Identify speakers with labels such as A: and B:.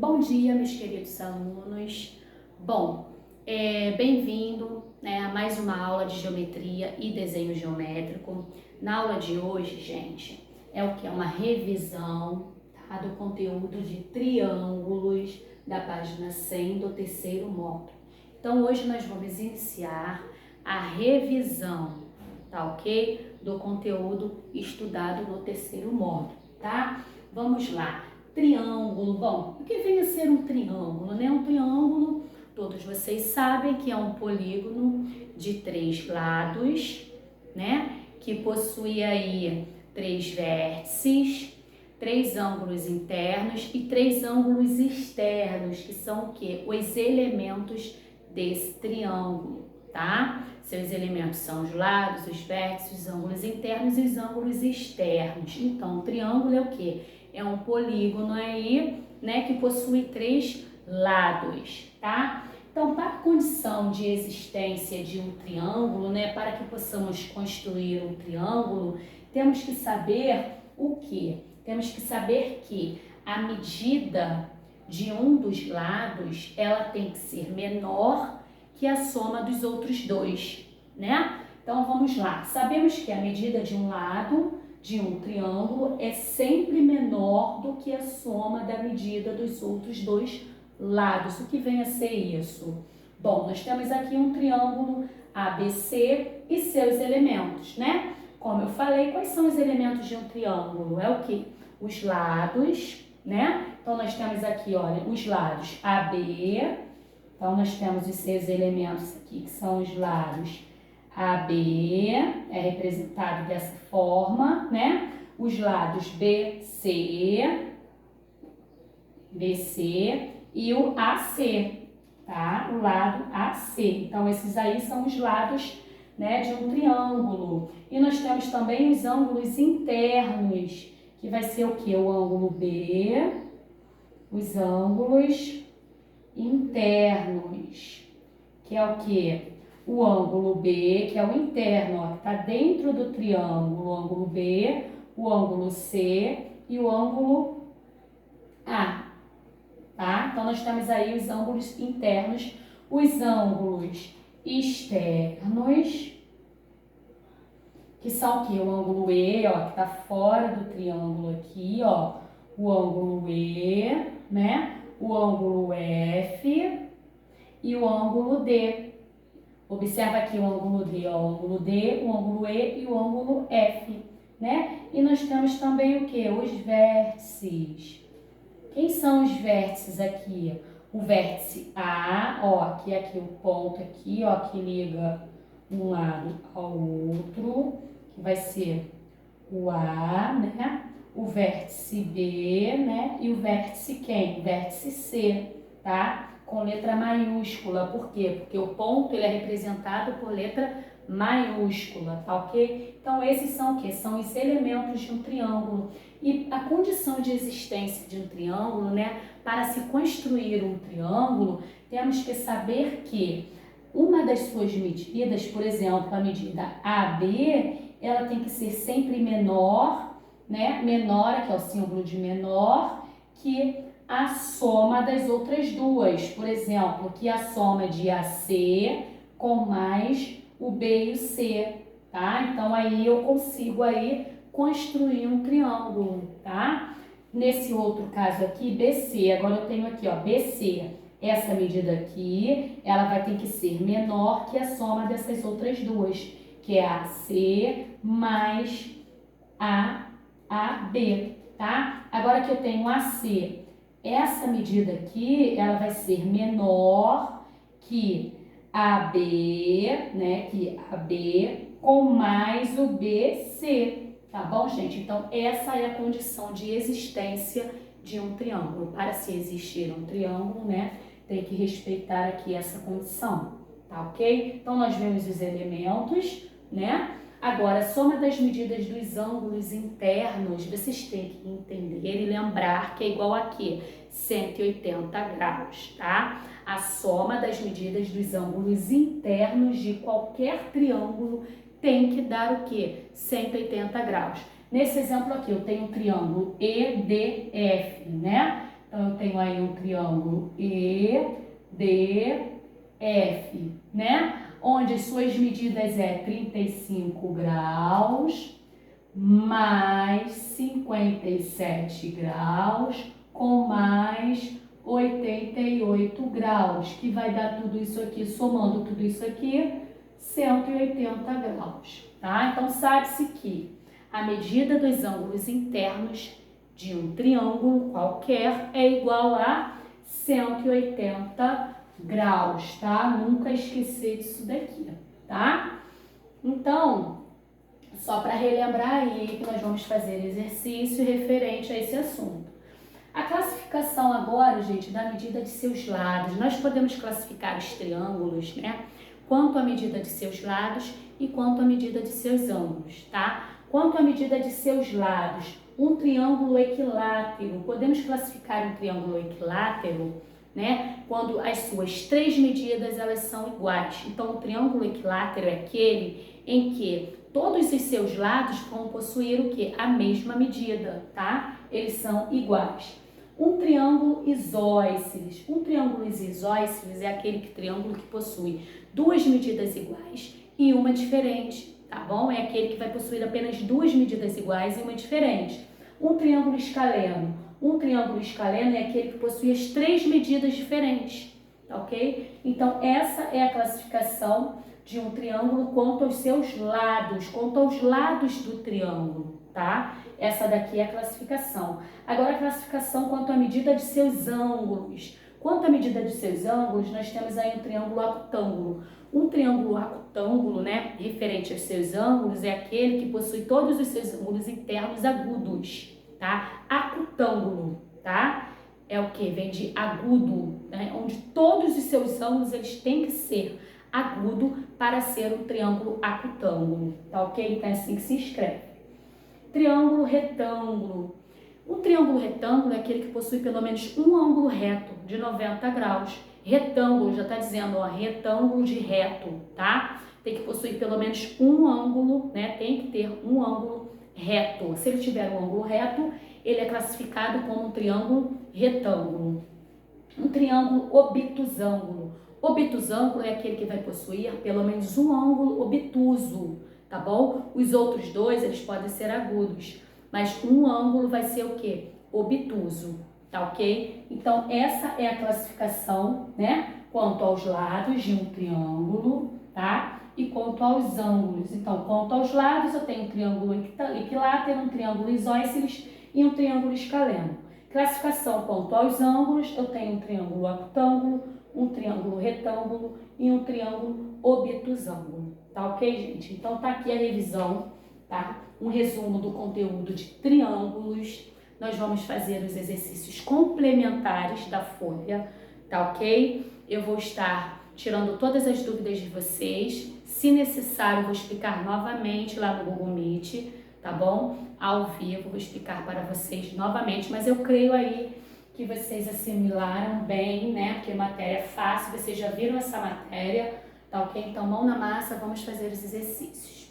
A: Bom dia, meus queridos alunos. Bem-vindo, a mais uma aula de geometria e desenho geométrico. Na aula de hoje, gente, é o que? É uma revisão, tá, do conteúdo de triângulos da página 100 do terceiro módulo. Então, hoje nós vamos iniciar a revisão, tá ok? Do conteúdo estudado no terceiro módulo, tá? Vamos lá. Triângulo, bom, o que vem a ser um triângulo, né? Um triângulo, todos vocês sabem que é um polígono de 3 lados, né? Que possui aí 3 vértices, 3 ângulos internos e 3 ângulos externos, que são o quê? Os elementos desse triângulo, tá? Seus elementos são os lados, os vértices, os ângulos internos e os ângulos externos. Então, o triângulo é o quê? É um polígono aí, né, que possui 3 lados, tá? Então, para a condição de existência de um triângulo, né, para que possamos construir um triângulo, temos que saber o quê? Temos que saber que a medida de um dos lados, ela tem que ser menor que a soma dos outros dois, né? Então, vamos lá. Sabemos que a medida de um lado de um triângulo é sempre menor do que a soma da medida dos outros dois lados. O que vem a ser isso? Bom, nós temos aqui um triângulo ABC e seus elementos, né? Como eu falei, quais são os elementos de um triângulo? É o que? Os lados, né? Então, nós temos aqui, olha, os lados AB. Então, nós temos os seus elementos aqui, que são os lados AB, é representado dessa forma, né? Os lados BC e o AC, tá? O lado AC. Então, esses aí são os lados, né, de um triângulo. E nós temos também os ângulos internos, que vai ser o quê? O ângulo B, os ângulos internos, que é o quê? O ângulo B, que é o interno, ó, que está dentro do triângulo, o ângulo B, o ângulo C e o ângulo A, tá? Então, nós temos aí os ângulos internos, os ângulos externos, que são o quê? O ângulo E, ó, que está fora do triângulo aqui, ó, o ângulo E, né? O ângulo F e o ângulo D. Observa aqui o ângulo D, ó, o ângulo D, o ângulo E e o ângulo F, né? E nós temos também o que? Os vértices. Quem são os vértices aqui? O vértice A, ó, que é aqui o ponto aqui, ó, que liga um lado ao outro, que vai ser o A, né? O vértice B, né? E o vértice quem? Vértice C, tá? Com letra maiúscula. Por quê? Porque o ponto ele é representado por letra maiúscula, tá ok? Então, esses são o quê? São os elementos de um triângulo. E a condição de existência de um triângulo, né? Para se construir um triângulo, temos que saber que uma das suas medidas, por exemplo, a medida AB, ela tem que ser sempre menor, né? Menor, aqui é o símbolo de menor, que a soma das outras duas. Por exemplo, que a soma de AC com mais o B e o C, tá? Então, aí eu consigo aí construir um triângulo, tá? Nesse outro caso aqui, BC, agora eu tenho aqui, ó, BC. Essa medida aqui, ela vai ter que ser menor que a soma dessas outras duas, que é AC mais a AB, tá? Agora que eu tenho AC, essa medida aqui, ela vai ser menor que AB, né? Que AB com mais o BC, tá bom, gente? Então, essa é a condição de existência de um triângulo. Para se existir um triângulo, né? Tem que respeitar aqui essa condição, tá ok? Então, nós vemos os elementos, né? Agora, a soma das medidas dos ângulos internos, vocês têm que entender e lembrar que é igual a quê? 180 graus, tá? A soma das medidas dos ângulos internos de qualquer triângulo tem que dar o quê? 180 graus. Nesse exemplo aqui, eu tenho um triângulo EDF, né? Então, eu tenho aí um triângulo EDF, né? Onde suas medidas é 35 graus mais 57 graus com mais 88 graus, que vai dar tudo isso aqui, somando tudo isso aqui, 180 graus, tá? Então, sabe-se que a medida dos ângulos internos de um triângulo qualquer é igual a 180 graus, tá? Nunca esquecer disso daqui, tá? Então, só para relembrar aí que nós vamos fazer exercício referente a esse assunto. A classificação agora, gente, da medida de seus lados. Nós podemos classificar os triângulos, né? Quanto à medida de seus lados e quanto à medida de seus ângulos, tá? Quanto à medida de seus lados, um triângulo equilátero. Podemos classificar um triângulo equilátero, né? Quando as suas três medidas elas são iguais. Então, o triângulo equilátero é aquele em que todos os seus lados vão possuir o que? A mesma medida, tá? Eles são iguais. Um triângulo isósceles. Um triângulo isósceles é aquele triângulo que possui duas medidas iguais e uma diferente, tá bom? É aquele que vai possuir apenas duas medidas iguais e uma diferente. Um triângulo escaleno. Um triângulo escaleno é aquele que possui as três medidas diferentes, tá ok? Então, essa é a classificação de um triângulo quanto aos seus lados, quanto aos lados do triângulo, tá? Essa daqui é a classificação. Agora, a classificação quanto à medida de seus ângulos. Quanto à medida de seus ângulos, nós temos aí um triângulo acutângulo. Um triângulo acutângulo, né, referente aos seus ângulos, é aquele que possui todos os seus ângulos internos agudos, tá? Acutângulo, tá? É o que? Vem de agudo, né? Onde todos os seus ângulos eles têm que ser agudo para ser um triângulo acutângulo, tá ok? Então é assim que se escreve. Triângulo retângulo. Um triângulo retângulo é aquele que possui pelo menos um ângulo reto de 90 graus. Retângulo, já está dizendo, ó, retângulo de reto, tá? Tem que possuir pelo menos um ângulo, né? Tem que ter um ângulo reto. Se ele tiver um ângulo reto, ele é classificado como um triângulo retângulo. Um triângulo obtusângulo. Obtusângulo é aquele que vai possuir pelo menos um ângulo obtuso, tá bom? Os outros dois, eles podem ser agudos, mas um ângulo vai ser o quê? Obtuso, tá ok? Então, essa é a classificação, né? Quanto aos lados de um triângulo, tá? E quanto aos ângulos. Então, quanto aos lados, eu tenho um triângulo equilátero, um triângulo isósceles e um triângulo escaleno. Classificação quanto aos ângulos, eu tenho um triângulo acutângulo, um triângulo retângulo e um triângulo obtusângulo, tá ok, gente? Então, tá aqui a revisão, tá? Um resumo do conteúdo de triângulos. Nós vamos fazer os exercícios complementares da folha, tá ok? Eu vou estar tirando todas as dúvidas de vocês. Se necessário, eu vou explicar novamente lá no Google Meet, tá bom? Ao vivo, vou explicar para vocês novamente, mas eu creio aí que vocês assimilaram bem, né? Porque matéria é fácil, vocês já viram essa matéria, tá ok? Então, mão na massa, vamos fazer os exercícios.